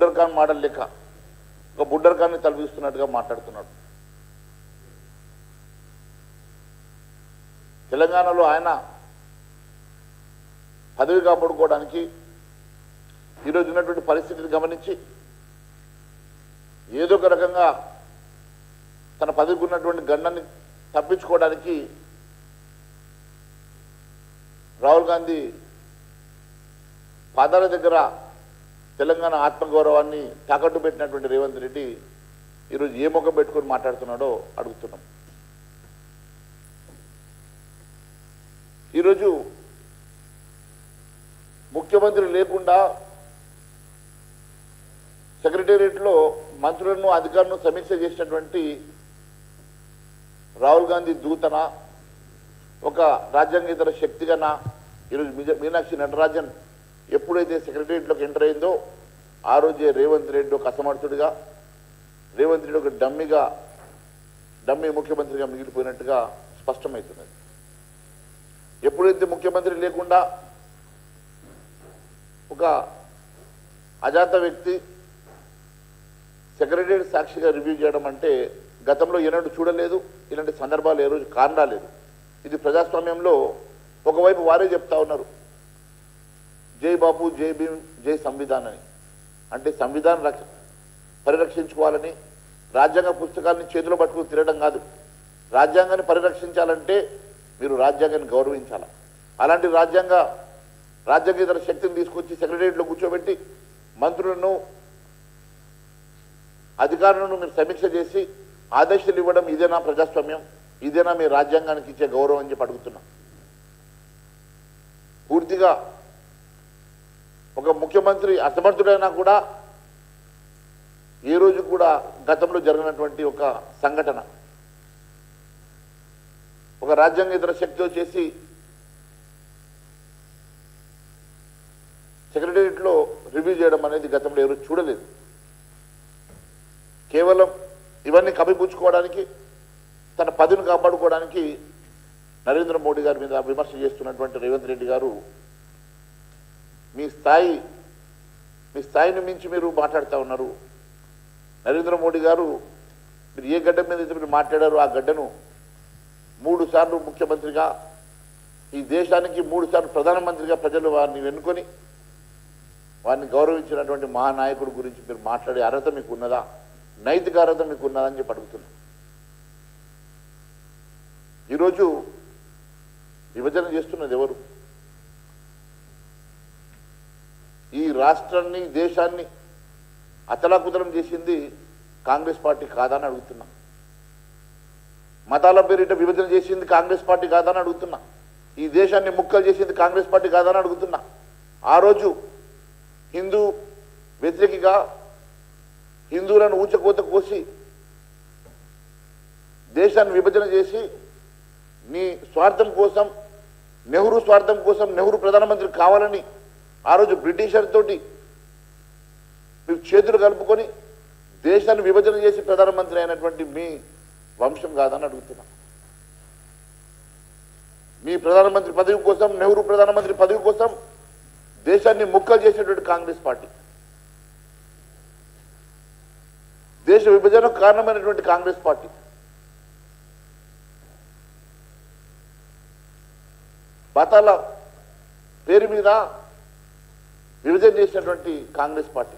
బుడ్డర్ Khan model లెక్క ఒక బుడ్డర్ ఖాన్ని తలపిస్తున్నట్టుగా మాట్లాడుతున్నాడు. తెలంగాణలో ఆయన పదవి కాపాడుకోవడానికి ఈరోజు ఉన్నటువంటి పరిస్థితిని గమనించి ఏదో ఒక రకంగా తన పదవికి ఉన్నటువంటి గండాన్ని తప్పించుకోవడానికి రాహుల్ గాంధీ పాదాల దగ్గర తెలంగాణ ఆత్మగౌరవాన్ని తాకట్టు పెట్టినటువంటి రేవంత్ రెడ్డి ఈరోజు ఏ ముఖం పెట్టుకొని మాట్లాడుతున్నాడో అడుగుతున్నాం. ఈరోజు ముఖ్యమంత్రి లేకుండా సెక్రటేరియట్లో మంత్రులను అధికారులను సమీక్ష చేసినటువంటి రాహుల్ గాంధీ దూతన ఒక రాజ్యాంగేతర శక్తిగానా ఈరోజు మీనాక్షి నటరాజన్ ఎప్పుడైతే సెక్రటేరియట్లోకి ఎంటర్ అయిందో ఆ రోజే రేవంత్ రెడ్డి ఒక అసమర్థుడిగా, రేవంత్ రెడ్డి ఒక డమ్మీ ముఖ్యమంత్రిగా మిగిలిపోయినట్టుగా స్పష్టమవుతున్నది. ఎప్పుడైతే ముఖ్యమంత్రి లేకుండా ఒక అజాత వ్యక్తి సెక్రటేరియట్ సాక్షిగా రివ్యూ చేయడం అంటే గతంలో ఏనాడు చూడలేదు, ఇలాంటి సందర్భాలు ఏ రోజు కానరాలేదు. ఇది ప్రజాస్వామ్యంలో ఒకవైపు వారే చెప్తా ఉన్నారు జై బాబు, జై భీమ్, జై సంవిధాన్ అని. అంటే సంవిధానం పరిరక్షించుకోవాలని రాజ్యాంగ పుస్తకాలని చేతిలో పట్టుకుని తిరగడం కాదు. రాజ్యాంగాన్ని పరిరక్షించాలంటే మీరు రాజ్యాంగాన్ని గౌరవించాలి. అలాంటి రాజ్యాంగేతర శక్తిని తీసుకొచ్చి సెక్రటేరియట్లో కూర్చోబెట్టి మంత్రులను అధికారులను మీరు సమీక్ష చేసి ఆదేశాలు ఇవ్వడం ఇదేనా ప్రజాస్వామ్యం? ఇదేనా మీ రాజ్యాంగానికి ఇచ్చే గౌరవం అని చెప్పి అడుగుతున్నాం. పూర్తిగా ఒక ముఖ్యమంత్రి అసమర్థుడైనా కూడా ఏ రోజు కూడా గతంలో జరిగినటువంటి ఒక సంఘటన ఒక రాజ్యాంగేతర శక్తితో చేసి సెక్రటేరియట్లో రివ్యూ చేయడం అనేది గతంలో ఎవరు చూడలేదు. కేవలం ఇవన్నీ కప్పిపుచ్చుకోవడానికి, తన పదవిని కాపాడుకోవడానికి నరేంద్ర మోడీ గారి మీద విమర్శ చేస్తున్నటువంటి రేవంత్ రెడ్డి గారు మీ స్థాయిని మించి మీరు మాట్లాడుతూ ఉన్నారు. నరేంద్ర మోడీ గారు మీరు ఏ గడ్డ మీద అయితే మీరు మాట్లాడారో ఆ గడ్డను 3 సార్లు ముఖ్యమంత్రిగా, ఈ దేశానికి 3 సార్లు ప్రధానమంత్రిగా ప్రజలు వారిని ఎన్నుకొని వారిని గౌరవించినటువంటి మహానాయకుడి గురించి మీరు మాట్లాడే అర్హత మీకు ఉన్నదా, నైతిక అర్హత మీకు ఉన్నదా అని చెప్పి అడుగుతున్నాను. ఈరోజు విభజన చేస్తున్నది ఎవరు? ఈ రాష్ట్రాన్ని, దేశాన్ని అతలాకుతలం చేసింది కాంగ్రెస్ పార్టీ కాదని అడుగుతున్నా. మతాల పేరిట విభజన చేసింది కాంగ్రెస్ పార్టీ కాదని అడుగుతున్నా. ఈ దేశాన్ని ముక్కలు చేసింది కాంగ్రెస్ పార్టీ కాదని అడుగుతున్నా. ఆ రోజు హిందూ వ్యతిరేకిగా హిందువులను ఊచకోత కోసి దేశాన్ని విభజన చేసి నీ స్వార్థం కోసం, నెహ్రూ స్వార్థం కోసం, నెహ్రూ ప్రధానమంత్రి కావాలని ఆ రోజు బ్రిటిషర్ తోటి మీరు చేతులు కలుపుకొని దేశాన్ని విభజన చేసి ప్రధానమంత్రి అయినటువంటి మీ వంశం కాదని అడుగుతున్నా. మీ ప్రధానమంత్రి పదవి కోసం, నెహ్రూ ప్రధానమంత్రి పదవి కోసం దేశాన్ని ముక్కలు చేసేటువంటి కాంగ్రెస్ పార్టీ, దేశ విభజనకు కారణమైనటువంటి కాంగ్రెస్ పార్టీ మతాల పేరు మీద విభజన చేసినటువంటి కాంగ్రెస్ పార్టీ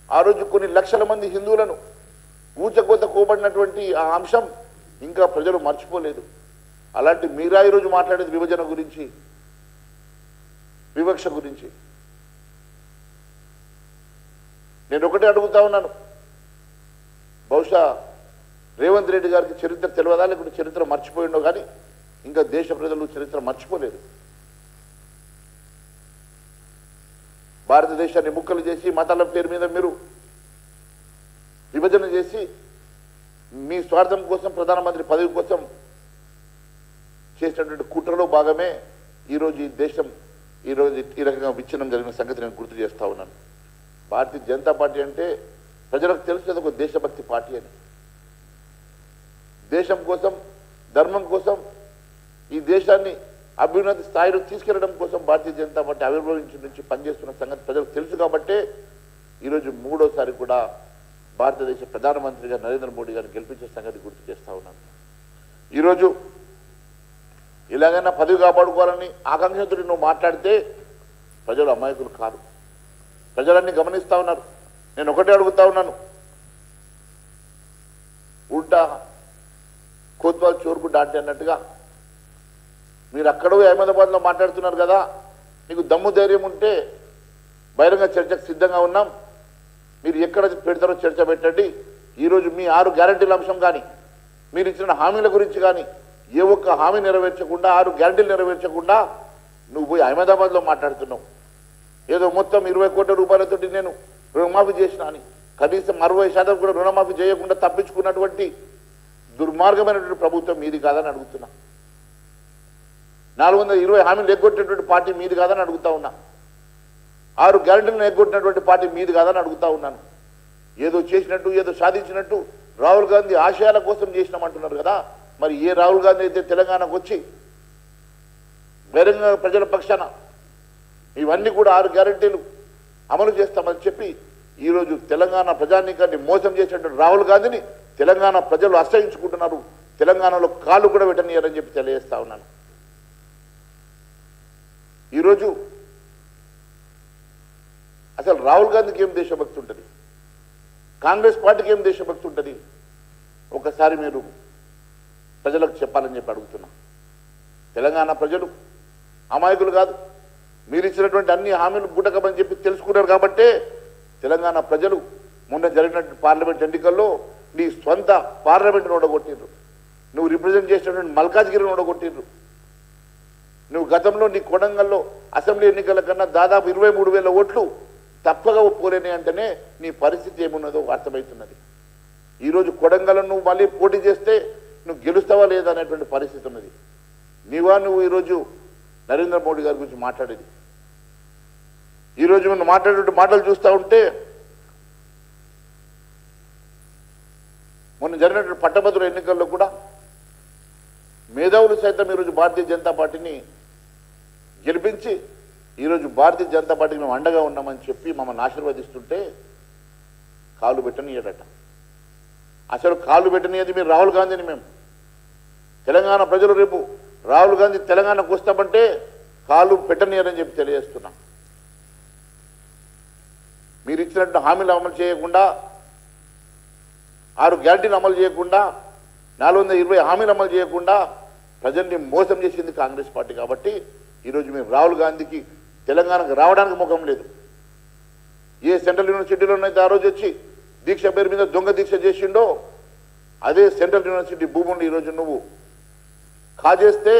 ఆ రోజు కొన్ని లక్షల మంది హిందువులను ఊచకోత కోబడినటువంటి ఆ అంశం ఇంకా ప్రజలు మర్చిపోలేదు. అలాంటి మీరా ఈరోజు మాట్లాడేది విభజన గురించి, వివక్ష గురించి. నేను ఒకటే అడుగుతా ఉన్నాను, బహుశా రేవంత్ రెడ్డి గారికి చరిత్ర తెలియదా, లేకుంటే చరిత్ర మర్చిపోయిండో కానీ ఇంకా దేశ ప్రజలు చరిత్ర మర్చిపోలేదు. భారతదేశాన్ని ముక్కలు చేసి మతాల పేరు మీద మీరు విభజన చేసి మీ స్వార్థం కోసం, ప్రధానమంత్రి పదవి కోసం చేసినటువంటి కుట్రలో భాగమే ఈరోజు ఈ దేశం ఈరోజు ఈ రకంగా విచ్ఛిన్నం జరిగిన సంగతి నేను గుర్తు చేస్తా ఉన్నాను. భారతీయ జనతా పార్టీ అంటే ప్రజలకు తెలుసు ఒక దేశభక్తి పార్టీ అని. దేశం కోసం, ధర్మం కోసం, ఈ దేశాన్ని అభ్యున్నతి స్థాయిలో తీసుకెళ్లడం కోసం భారతీయ జనతా పార్టీ ఆవిర్భవించి నుంచి పనిచేస్తున్న సంగతి ప్రజలకు తెలుసు. కాబట్టే ఈరోజు మూడోసారి కూడా భారతదేశ ప్రధానమంత్రిగా నరేంద్ర మోడీ గారిని గెలిపించే సంగతి గుర్తు చేస్తా ఉన్నాను. ఈరోజు ఇలాగైనా పదవి కాపాడుకోవాలని ఆకాంక్షతో నువ్వు మాట్లాడితే ప్రజలు అమాయకులు కాదు, ప్రజలన్నీ గమనిస్తూ ఉన్నారు. నేను ఒకటే అడుగుతా ఉన్నాను, ఉల్టా కోత్వాల్ చోరుకు డాంటే అన్నట్టుగా మీరు అక్కడో అహ్మదాబాద్లో మాట్లాడుతున్నారు కదా, మీకు దమ్ము ధైర్యం ఉంటే బహిరంగ చర్చకు సిద్ధంగా ఉన్నాం, మీరు ఎక్కడ పెడతారో చర్చ పెట్టండి. ఈరోజు మీ 6 గ్యారంటీల అంశం కానీ మీరు ఇచ్చిన హామీల గురించి కానీ ఏ ఒక్క హామీ నెరవేర్చకుండా 6 గ్యారంటీలు నెరవేర్చకుండా నువ్వు పోయి అహ్మదాబాద్లో మాట్లాడుతున్నావు. ఏదో మొత్తం 20 కోట్ల రూపాయలతోటి నేను రుణమాఫీ చేసిన అని, కనీసం 60% కూడా రుణమాఫీ చేయకుండా తప్పించుకున్నటువంటి దుర్మార్గమైనటువంటి ప్రభుత్వం మీది కాదని అడుగుతున్నా. 420 హామీలు ఎగ్గొట్టినటువంటి పార్టీ మీది కాదని అడుగుతా ఉన్నా. 6 గ్యారంటీలను ఎగ్గొట్టినటువంటి పార్టీ మీది కాదని అడుగుతా ఉన్నాను. ఏదో చేసినట్టు ఏదో సాధించినట్టు రాహుల్ గాంధీ ఆశయాల కోసం చేసినామంటున్నారు కదా, మరి ఏ రాహుల్ గాంధీ అయితే తెలంగాణకు వచ్చి బహిరంగ ప్రజల పక్షాన ఇవన్నీ కూడా 6 గ్యారంటీలు అమలు చేస్తామని చెప్పి ఈరోజు తెలంగాణ ప్రజానీకాన్ని మోసం చేసినటువంటి రాహుల్ గాంధీని తెలంగాణ ప్రజలు అసహించుకుంటున్నారు, తెలంగాణలో కాళ్ళు కూడా పెట్టనియారని చెప్పి తెలియజేస్తా ఉన్నాను. ఈరోజు అసలు రాహుల్ గాంధీకి ఏం దేశభక్తి ఉంటుంది, కాంగ్రెస్ పార్టీకి ఏం దేశభక్తి ఉంటుంది, ఒకసారి మీరు ప్రజలకు చెప్పాలని చెప్పి అడుగుతున్నా. తెలంగాణ ప్రజలు అమాయకులు కాదు, మీరు ఇచ్చినటువంటి అన్ని హామీలు గుటకమని చెప్పి తెలుసుకున్నారు కాబట్టే తెలంగాణ ప్రజలు మొన్న జరిగినటువంటి పార్లమెంట్ ఎన్నికల్లో నీ స్వంత పార్లమెంట్ను ఓడగొట్టిండ్రు, నువ్వు రిప్రజెంట్ చేసినటువంటి మల్కాజ్గిరిని ఓడగొట్టిండ్రు. నువ్వు గతంలో నీ కొడంగల్లో అసెంబ్లీ ఎన్నికల కన్నా దాదాపు 23,000 ఓట్లు తప్పగా పోలేని అంటేనే నీ పరిస్థితి ఏమున్నదో అర్థమవుతున్నది. ఈరోజు కొడంగల్లో నువ్వు మళ్ళీ పోటీ చేస్తే నువ్వు గెలుస్తావా లేదా అనేటువంటి పరిస్థితి ఉన్నది. నువ్వు ఈరోజు నరేంద్ర మోడీ గారి గురించి మాట్లాడేది. ఈరోజు మనం మాట్లాడేటువంటి మాటలు చూస్తూ ఉంటే మొన్న జరిగినటువంటి పట్టభద్రుల ఎన్నికల్లో కూడా మేధావులు సైతం ఈరోజు భారతీయ జనతా పార్టీని గెలిపించి ఈరోజు భారతీయ జనతా పార్టీకి మేము అండగా ఉన్నామని చెప్పి మమ్మల్ని ఆశీర్వదిస్తుంటే కాలు పెట్టనియడట. అసలు కాలు పెట్టనియది మీరు రాహుల్ గాంధీని. మేము తెలంగాణ ప్రజలు రేపు రాహుల్ గాంధీ తెలంగాణకు వస్తామంటే కాలు పెట్టనియరని చెప్పి తెలియజేస్తున్నాం. మీరు ఇచ్చినట్టు హామీలు అమలు చేయకుండా, 6 గ్యారంటీలు అమలు చేయకుండా, 420 హామీలు అమలు చేయకుండా ప్రజల్ని మోసం చేసింది కాంగ్రెస్ పార్టీ. కాబట్టి ఈరోజు మేము రాహుల్ గాంధీకి తెలంగాణకు రావడానికి ముఖం లేదు. ఏ సెంట్రల్ యూనివర్సిటీలోనైతే ఆ రోజు వచ్చి దీక్ష పేరు మీద దొంగ దీక్ష చేసిండో అదే సెంట్రల్ యూనివర్సిటీ భూములు ఈరోజు నువ్వు కాజేస్తే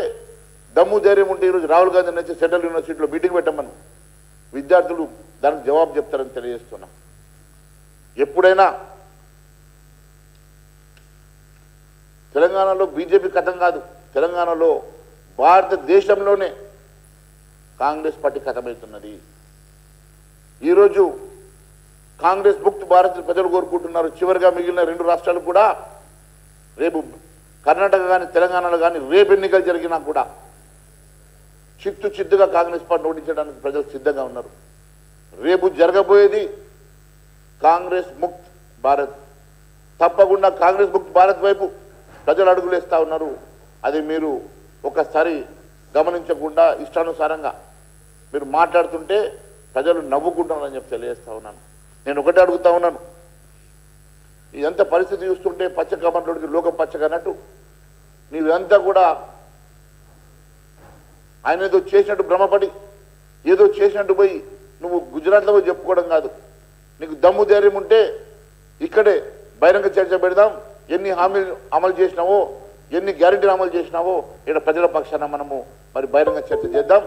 దమ్ము ధైర్యం ఉంటే ఈరోజు రాహుల్ గాంధీ నుంచి సెంట్రల్ యూనివర్సిటీలో మీటింగ్ పెట్టమని విద్యార్థులు దానికి జవాబు చెప్తారని తెలియజేస్తున్నాం. ఎప్పుడైనా తెలంగాణలో బీజేపీ కథం కాదు, తెలంగాణలో భారతదేశంలోనే కాంగ్రెస్ పార్టీ కథమవుతున్నది. ఈరోజు కాంగ్రెస్ ముక్త్ భారత్ ప్రజలు కోరుకుంటున్నారు. చివరిగా మిగిలిన 2 రాష్ట్రాలు కూడా రేపు కర్ణాటక కానీ తెలంగాణలో కానీ రేపు ఎన్నికలు జరిగినా కూడా చిత్తుగా కాంగ్రెస్ పార్టీ ఓడించడానికి ప్రజలు సిద్ధంగా ఉన్నారు. రేపు జరగబోయేది కాంగ్రెస్ ముక్త్ భారత్. తప్పకుండా కాంగ్రెస్ ముక్త్ భారత్ వైపు ప్రజలు అడుగులేస్తూ ఉన్నారు. అది మీరు ఒకసారి గమనించకుండా ఇష్టానుసారంగా మీరు మాట్లాడుతుంటే ప్రజలు నవ్వుకుంటున్నారని చెప్పి తెలియజేస్తా ఉన్నాను. నేను ఒకటే అడుగుతా ఉన్నాను, ఇదంతా పరిస్థితి చూస్తుంటే పచ్చ కమర్లోకి లోకం పచ్చగన్నట్టు నీవంతా కూడా ఆయన ఏదో చేసినట్టు భ్రమపడి ఏదో చేసినట్టు పోయి నువ్వు గుజరాత్లో పోయి చెప్పుకోవడం కాదు. నీకు దమ్ము ధైర్యం ఉంటే ఇక్కడే బహిరంగ చర్చ పెడదాం. ఎన్ని హామీలు అమలు చేసినావో, ఎన్ని గ్యారెంటీలు అమలు చేసినావో ఇక్కడ ప్రజల పక్షాన మనము మరి బహిరంగ చర్చ చేద్దాం.